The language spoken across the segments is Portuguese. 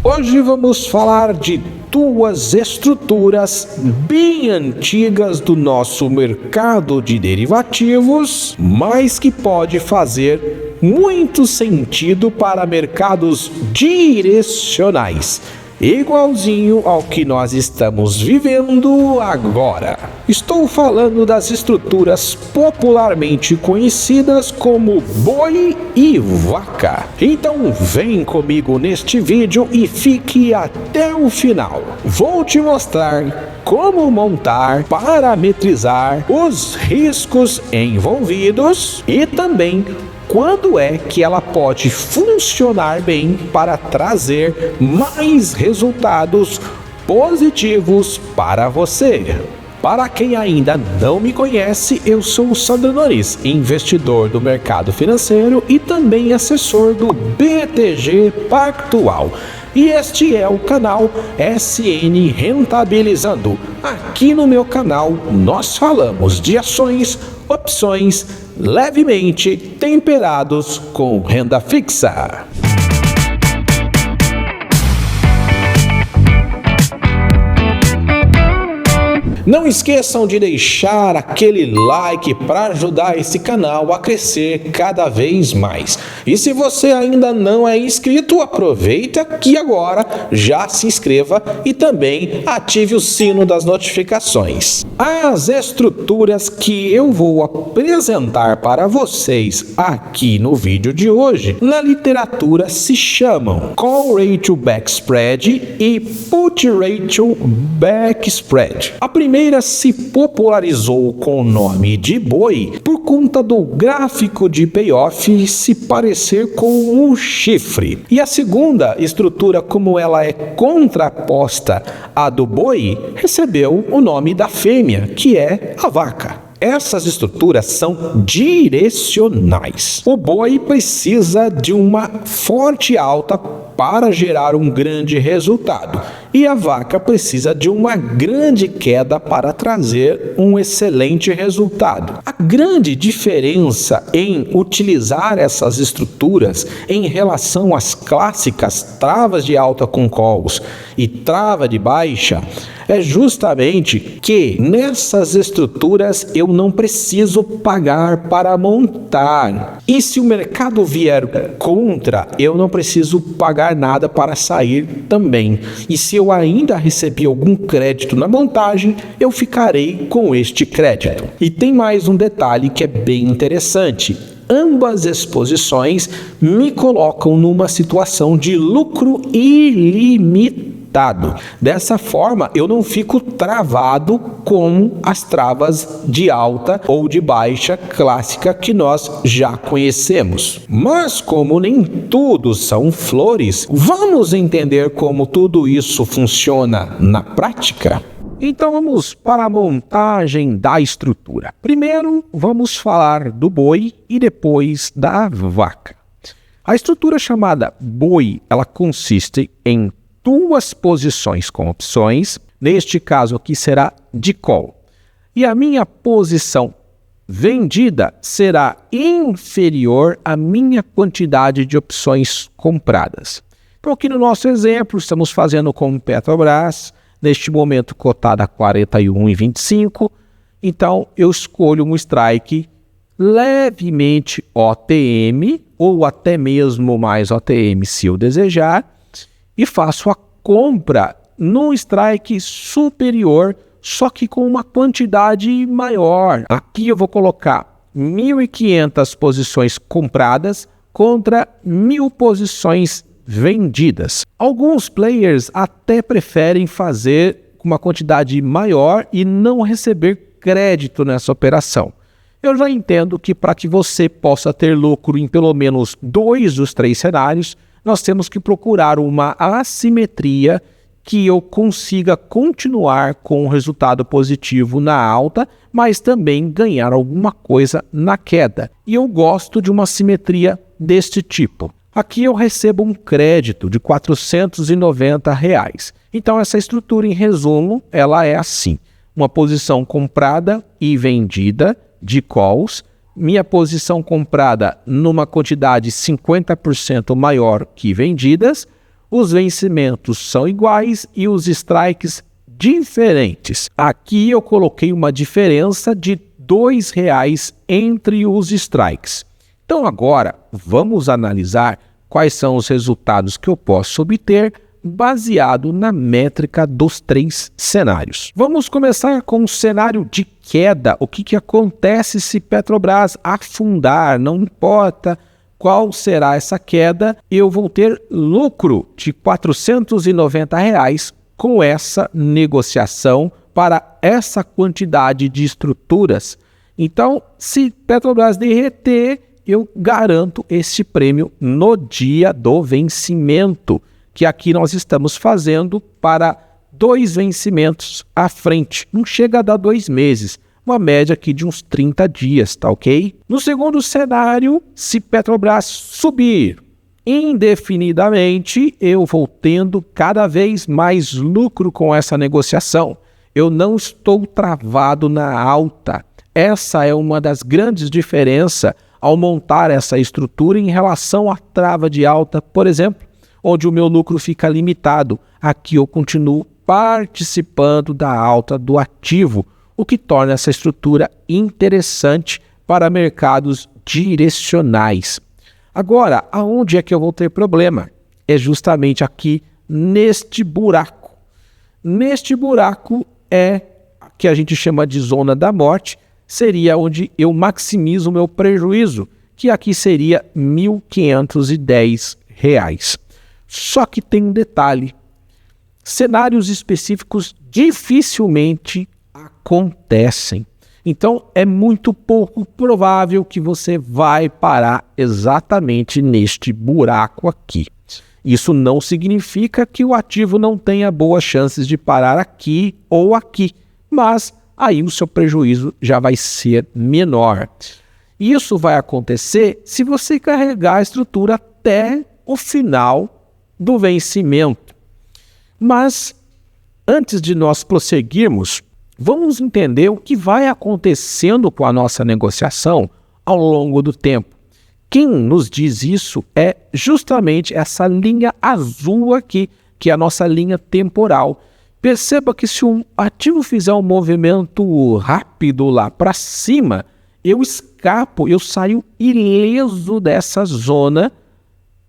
Hoje vamos falar de duas estruturas bem antigas do nosso mercado de derivativos, mas que pode fazer muito sentido para mercados direcionais, igualzinho ao que nós estamos vivendo agora. Estou falando das estruturas popularmente conhecidas como boi e vaca. Então vem comigo neste vídeo e fique até o final. Vou te mostrar como montar, parametrizar os riscos envolvidos e também quando é que ela pode funcionar bem para trazer mais resultados positivos para você. Para quem ainda não me conhece, eu sou o Sandro Noriz, investidor do mercado financeiro e também assessor do BTG Pactual. E este é o canal SN Rentabilizando. Aqui no meu canal nós falamos de ações, opções, levemente temperados com renda fixa. Não esqueçam de deixar aquele like para ajudar esse canal a crescer cada vez mais. E se você ainda não é inscrito, aproveita que agora já se inscreva e também ative o sino das notificações. As estruturas que eu vou apresentar para vocês aqui no vídeo de hoje, na literatura se chamam Call Ratio Backspread e Put Ratio Backspread. A primeira se popularizou com o nome de boi por conta do gráfico de payoff se parecer com um chifre. E a segunda estrutura, como ela é contraposta à do boi, recebeu o nome da fêmea, que é a vaca. Essas estruturas são direcionais. O boi precisa de uma forte alta para gerar um grande resultado, e a vaca precisa de uma grande queda para trazer um excelente resultado. A grande diferença em utilizar essas estruturas em relação às clássicas travas de alta com calls e trava de baixa é justamente que nessas estruturas eu não preciso pagar para montar. E se o mercado vier contra, eu não preciso pagar nada para sair também. E se eu ainda recebi algum crédito na montagem, eu ficarei com este crédito. E tem mais um detalhe que é bem interessante. Ambas as posições me colocam numa situação de lucro ilimitado. Dessa forma, eu não fico travado com as travas de alta ou de baixa clássica que nós já conhecemos. Mas como nem tudo são flores, vamos entender como tudo isso funciona na prática? Então vamos para a montagem da estrutura. Primeiro vamos falar do boi e depois da vaca. A estrutura chamada boi, ela consiste em duas posições com opções, neste caso aqui será de call. E a minha posição vendida será inferior à minha quantidade de opções compradas. Então aqui no nosso exemplo estamos fazendo com Petrobras, neste momento cotada a 41,25, então eu escolho um strike levemente OTM ou até mesmo mais OTM se eu desejar, e faço a compra no strike superior, só que com uma quantidade maior. Aqui eu vou colocar 1.500 posições compradas contra 1.000 posições vendidas. Alguns players até preferem fazer uma quantidade maior e não receber crédito nessa operação. Eu já entendo que para que você possa ter lucro em pelo menos 2 dos 3 cenários, nós temos que procurar uma assimetria que eu consiga continuar com um resultado positivo na alta, mas também ganhar alguma coisa na queda. E eu gosto de uma simetria deste tipo. Aqui eu recebo um crédito de R$ 490. Então essa estrutura, em resumo, ela é assim. Uma posição comprada e vendida de calls, minha posição comprada numa quantidade 50% maior que vendidas, os vencimentos são iguais e os strikes diferentes. Aqui eu coloquei uma diferença de R$ 2 entre os strikes. Então agora vamos analisar quais são os resultados que eu posso obter baseado na métrica dos 3 cenários. Vamos começar com o cenário de queda. O que acontece se Petrobras afundar? Não importa qual será essa queda, eu vou ter lucro de R$ 490 com essa negociação para essa quantidade de estruturas. Então, se Petrobras derreter, eu garanto esse prêmio no dia do vencimento, que aqui nós estamos fazendo para 2 vencimentos à frente. Não chega a dar 2 meses, uma média aqui de uns 30 dias, tá ok? No segundo cenário, se Petrobras subir indefinidamente, eu vou tendo cada vez mais lucro com essa negociação. Eu não estou travado na alta. Essa é uma das grandes diferenças ao montar essa estrutura em relação à trava de alta, por exemplo, onde o meu lucro fica limitado. Aqui eu continuo participando da alta do ativo, o que torna essa estrutura interessante para mercados direcionais. Agora, aonde é que eu vou ter problema? É justamente aqui neste buraco. Neste buraco é que a gente chama de zona da morte, seria onde eu maximizo o meu prejuízo, que aqui seria R$ 1.510. Só que tem um detalhe: cenários específicos dificilmente acontecem. Então, é muito pouco provável que você vai parar exatamente neste buraco aqui. Isso não significa que o ativo não tenha boas chances de parar aqui ou aqui, mas aí o seu prejuízo já vai ser menor. Isso vai acontecer se você carregar a estrutura até o final do vencimento. Mas, antes de nós prosseguirmos, vamos entender o que vai acontecendo com a nossa negociação ao longo do tempo. Quem nos diz isso é justamente essa linha azul aqui, que é a nossa linha temporal. Perceba que se um ativo fizer um movimento rápido lá para cima, eu escapo, eu saio ileso dessa zona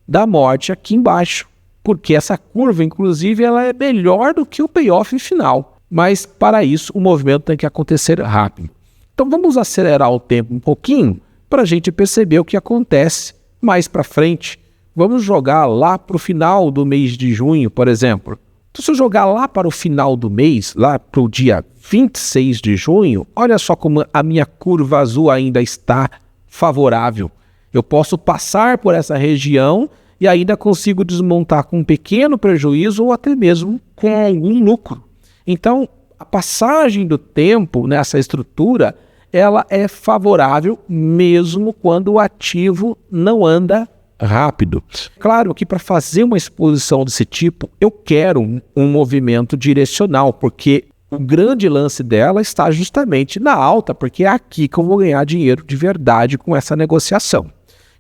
da morte aqui embaixo. Porque essa curva, inclusive, ela é melhor do que o payoff final. Mas, para isso, o movimento tem que acontecer rápido. Então, vamos acelerar o tempo um pouquinho para a gente perceber o que acontece mais para frente. Vamos jogar lá para o final do mês de junho, por exemplo. Então, se eu jogar lá para o final do mês, lá para o dia 26 de junho, olha só como a minha curva azul ainda está favorável. Eu posso passar por essa região e ainda consigo desmontar com um pequeno prejuízo ou até mesmo com algum lucro. Então, a passagem do tempo nessa estrutura, ela é favorável mesmo quando o ativo não anda rápido. Claro que para fazer uma exposição desse tipo, eu quero um movimento direcional, porque o grande lance dela está justamente na alta, porque é aqui que eu vou ganhar dinheiro de verdade com essa negociação.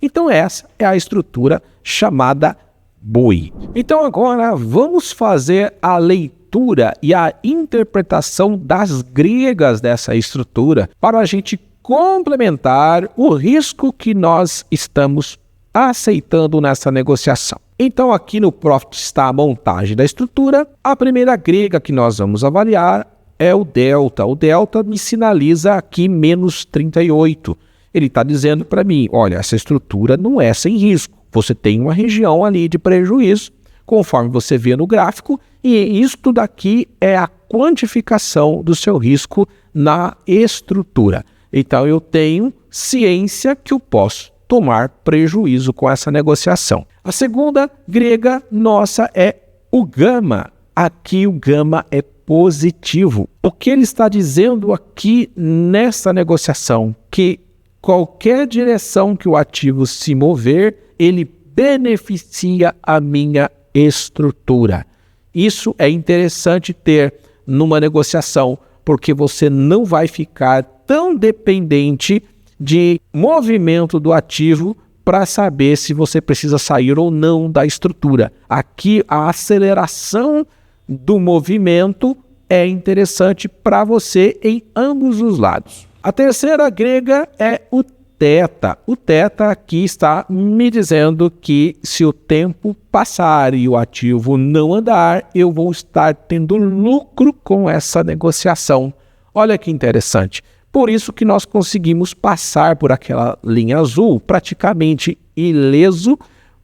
Então essa é a estrutura chamada boi. Então agora vamos fazer a leitura e a interpretação das gregas dessa estrutura para a gente complementar o risco que nós estamos aceitando nessa negociação. Então aqui no Profit está a montagem da estrutura. A primeira grega que nós vamos avaliar é o delta. O delta me sinaliza aqui menos 38. Ele está dizendo para mim, olha, essa estrutura não é sem risco. Você tem uma região ali de prejuízo, conforme você vê no gráfico, e isto daqui é a quantificação do seu risco na estrutura. Então eu tenho ciência que eu posso tomar prejuízo com essa negociação. A segunda grega nossa é o gama. Aqui o gama é positivo. O que ele está dizendo aqui nessa negociação? Que qualquer direção que o ativo se mover, ele beneficia a minha estrutura. Isso é interessante ter numa negociação, porque você não vai ficar tão dependente de movimento do ativo para saber se você precisa sair ou não da estrutura. Aqui a aceleração do movimento é interessante para você em ambos os lados. A terceira grega é o θ. O θ aqui está me dizendo que se o tempo passar e o ativo não andar, eu vou estar tendo lucro com essa negociação. Olha que interessante. Por isso que nós conseguimos passar por aquela linha azul praticamente ileso,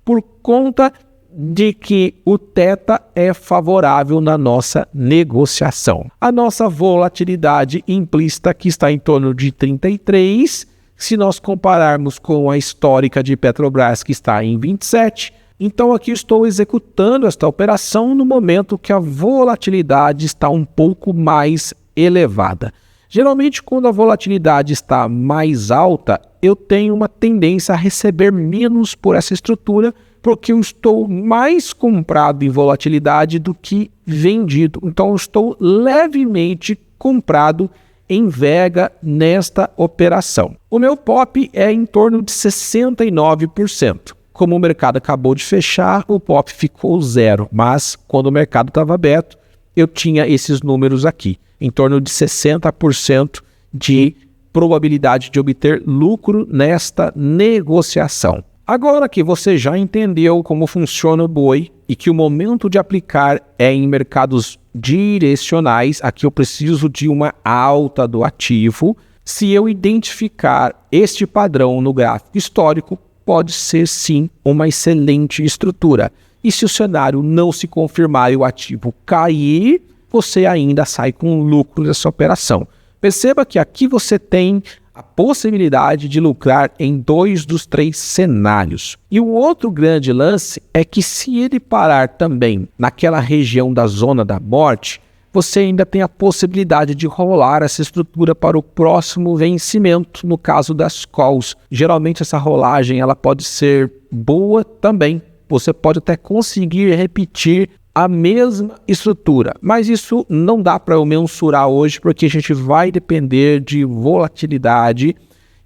por conta de que o θ é favorável na nossa negociação. A nossa volatilidade implícita que está em torno de 33, se nós compararmos com a histórica de Petrobras que está em 27, então aqui estou executando esta operação no momento que a volatilidade está um pouco mais elevada. Geralmente, quando a volatilidade está mais alta, eu tenho uma tendência a receber menos por essa estrutura, porque eu estou mais comprado em volatilidade do que vendido. Então, eu estou levemente comprado em vega nesta operação. O meu POP é em torno de 69%. Como o mercado acabou de fechar, o POP ficou 0, mas quando o mercado estava aberto, eu tinha esses números aqui, em torno de 60% de probabilidade de obter lucro nesta negociação. Agora que você já entendeu como funciona o boi e que o momento de aplicar é em mercados direcionais, aqui eu preciso de uma alta do ativo. Se eu identificar este padrão no gráfico histórico, pode ser sim uma excelente estrutura. E se o cenário não se confirmar e o ativo cair, você ainda sai com lucro dessa operação. Perceba que aqui você tem a possibilidade de lucrar em 2 dos 3 cenários. E o outro grande lance é que se ele parar também naquela região da zona da morte, você ainda tem a possibilidade de rolar essa estrutura para o próximo vencimento, no caso das calls. Geralmente essa rolagem ela pode ser boa também. Você pode até conseguir repetir a mesma estrutura, mas isso não dá para eu mensurar hoje, porque a gente vai depender de volatilidade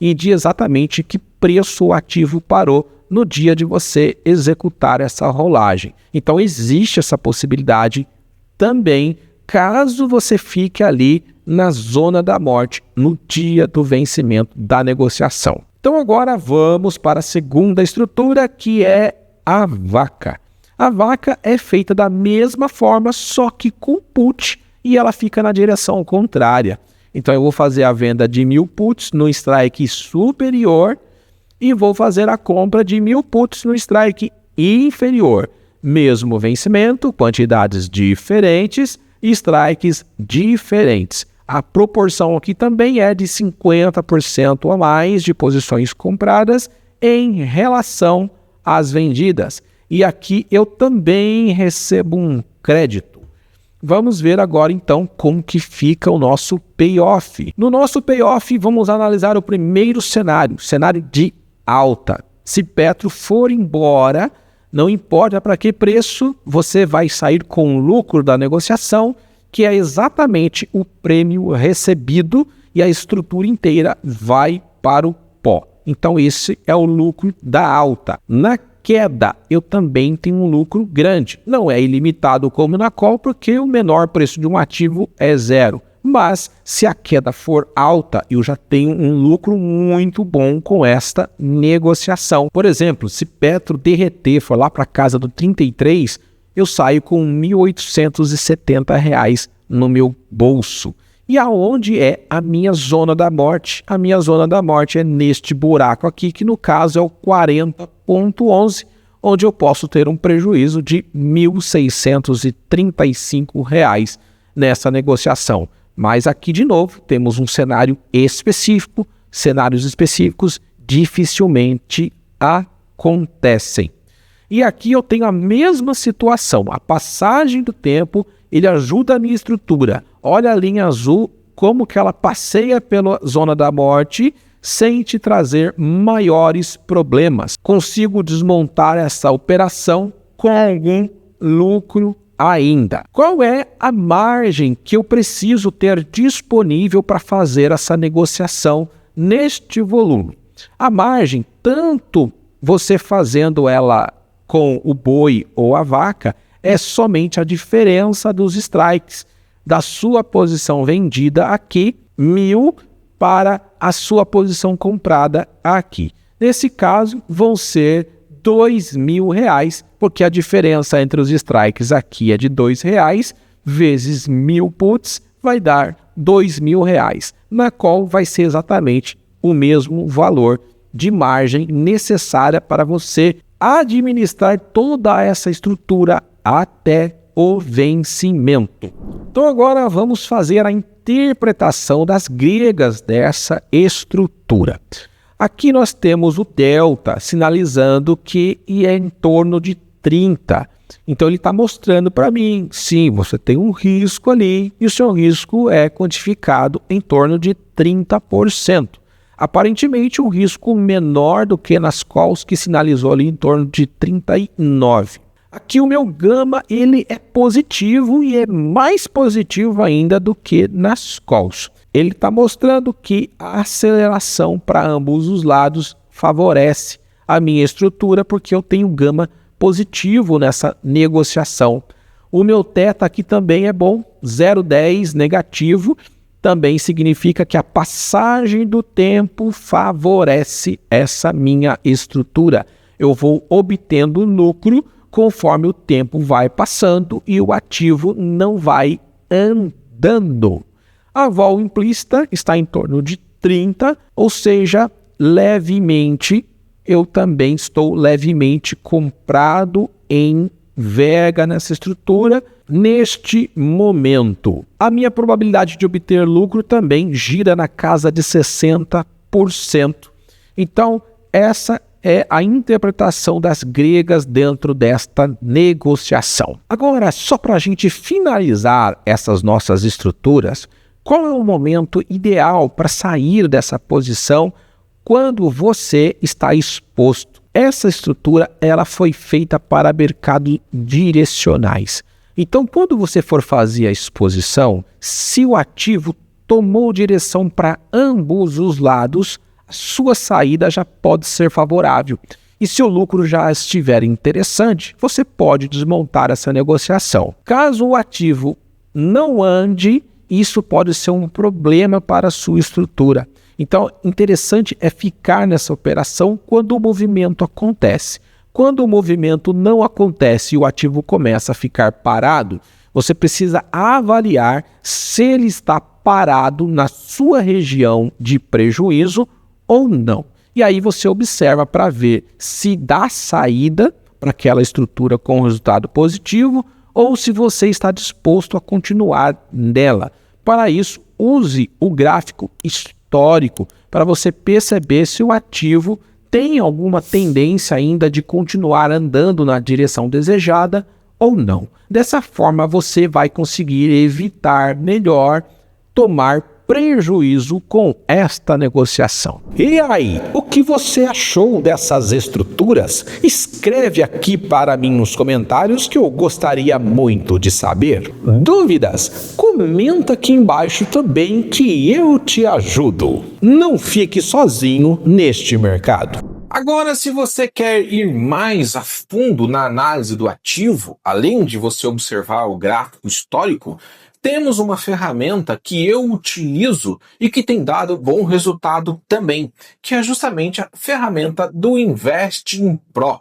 e de exatamente que preço o ativo parou no dia de você executar essa rolagem. Então existe essa possibilidade também, caso você fique ali na zona da morte no dia do vencimento da negociação. Então agora vamos para a segunda estrutura, que é a vaca. A vaca é feita da mesma forma, só que com put, e ela fica na direção contrária. Então eu vou fazer a venda de 1.000 puts no strike superior e vou fazer a compra de 1.000 puts no strike inferior. Mesmo vencimento, quantidades diferentes, strikes diferentes. A proporção aqui também é de 50% a mais de posições compradas em relação às vendidas. E aqui eu também recebo um crédito. Vamos ver agora então como que fica o nosso payoff. No nosso payoff vamos analisar o primeiro cenário de alta. Se Petro for embora, não importa para que preço, você vai sair com o lucro da negociação, que é exatamente o prêmio recebido, e a estrutura inteira vai para o pó. Então esse é o lucro da alta. Na queda, eu também tenho um lucro grande. Não é ilimitado como na call, porque o menor preço de um ativo é 0. Mas se a queda for alta, eu já tenho um lucro muito bom com esta negociação. Por exemplo, se Petro derreter, for lá para casa do 33, eu saio com R$ 1.870 no meu bolso. E aonde é a minha zona da morte? A minha zona da morte é neste buraco aqui, que no caso é o 40,11, onde eu posso ter um prejuízo de R$ 1.635 nessa negociação. Mas aqui, de novo, temos um cenário específico. Cenários específicos dificilmente acontecem. E aqui eu tenho a mesma situação. A passagem do tempo, ele ajuda a minha estrutura. Olha a linha azul, como que ela passeia pela zona da morte sem te trazer maiores problemas. Consigo desmontar essa operação com algum lucro ainda. Qual é a margem que eu preciso ter disponível para fazer essa negociação neste volume? A margem, tanto você fazendo ela com o boi ou a vaca, é somente a diferença dos strikes, da sua posição vendida aqui, 1.000, para a sua posição comprada aqui. Nesse caso, vão ser R$2.000, porque a diferença entre os strikes aqui é de R$2, vezes 1.000 puts, vai dar R$2.000, na qual vai ser exatamente o mesmo valor de margem necessária para você administrar toda essa estrutura até o vencimento. Então agora vamos fazer a interpretação das gregas dessa estrutura. Aqui nós temos o delta sinalizando que é em torno de 30. Então ele está mostrando para mim, sim, você tem um risco ali e o seu risco é quantificado em torno de 30%. Aparentemente um risco menor do que nas calls, que sinalizou ali em torno de 39%. Aqui o meu gama ele é positivo e é mais positivo ainda do que nas calls. Ele está mostrando que a aceleração para ambos os lados favorece a minha estrutura, porque eu tenho gama positivo nessa negociação. O meu teta aqui também é bom, 0,10 negativo, também significa que a passagem do tempo favorece essa minha estrutura. Eu vou obtendo lucro conforme o tempo vai passando e o ativo não vai andando. A vol implícita está em torno de 30, ou seja, levemente, eu também estou levemente comprado em Vega nessa estrutura neste momento. A minha probabilidade de obter lucro também gira na casa de 60%. Então, essa é a interpretação das gregas dentro desta negociação. Agora, só para a gente finalizar essas nossas estruturas, qual é o momento ideal para sair dessa posição quando você está exposto? Essa estrutura ela foi feita para mercados direcionais. Então, quando você for fazer a exposição, se o ativo tomou direção para ambos os lados, a sua saída já pode ser favorável. E se o lucro já estiver interessante, você pode desmontar essa negociação. Caso o ativo não ande, isso pode ser um problema para a sua estrutura. Então, interessante é ficar nessa operação quando o movimento acontece. Quando o movimento não acontece e o ativo começa a ficar parado, você precisa avaliar se ele está parado na sua região de prejuízo ou não. E aí você observa para ver se dá saída para aquela estrutura com resultado positivo ou se você está disposto a continuar nela. Para isso, use o gráfico histórico para você perceber se o ativo tem alguma tendência ainda de continuar andando na direção desejada ou não. Dessa forma, você vai conseguir evitar melhor tomar prejuízo com esta negociação. E aí, o que você achou dessas estruturas? Escreve aqui para mim nos comentários que eu gostaria muito de saber. Dúvidas? Comenta aqui embaixo também que eu te ajudo. Não fique sozinho neste mercado. Agora, se você quer ir mais a fundo na análise do ativo, além de você observar o gráfico histórico, temos uma ferramenta que eu utilizo e que tem dado bom resultado também, que é justamente a ferramenta do Investing Pro.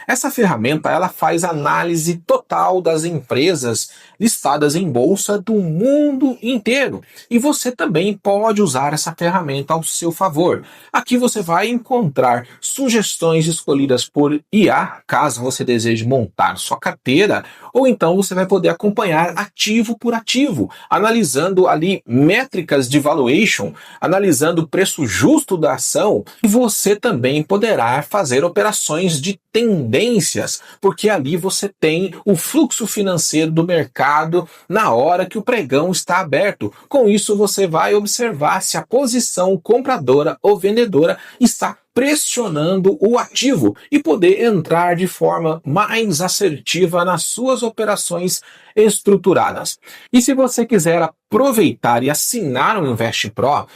Essa ferramenta ela faz análise total das empresas listadas em bolsa do mundo inteiro. E você também pode usar essa ferramenta ao seu favor. Aqui você vai encontrar sugestões escolhidas por IA, caso você deseje montar sua carteira, ou então você vai poder acompanhar ativo por ativo, analisando ali métricas de valuation, analisando o preço justo da ação, e você também poderá fazer operações de tendências, porque ali você tem o fluxo financeiro do mercado na hora que o pregão está aberto. Com isso você vai observar se a posição compradora ou vendedora está pressionando o ativo e poder entrar de forma mais assertiva nas suas operações estruturadas. E se você quiser aproveitar e assinar o Invest Pro,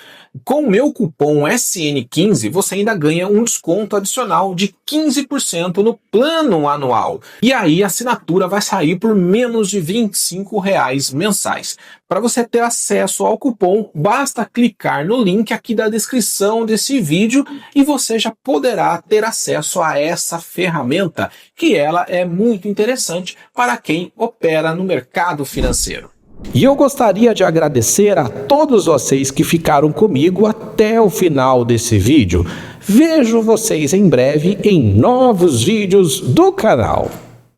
com o meu cupom SN15 você ainda ganha um desconto adicional de 15% no plano anual. E aí a assinatura vai sair por menos de R$ 25 mensais. Para você ter acesso ao cupom, basta clicar no link aqui da descrição desse vídeo e você já poderá ter acesso a essa ferramenta, que ela é muito interessante para quem opera no mercado financeiro. E eu gostaria de agradecer a todos vocês que ficaram comigo até o final desse vídeo. Vejo vocês em breve em novos vídeos do canal.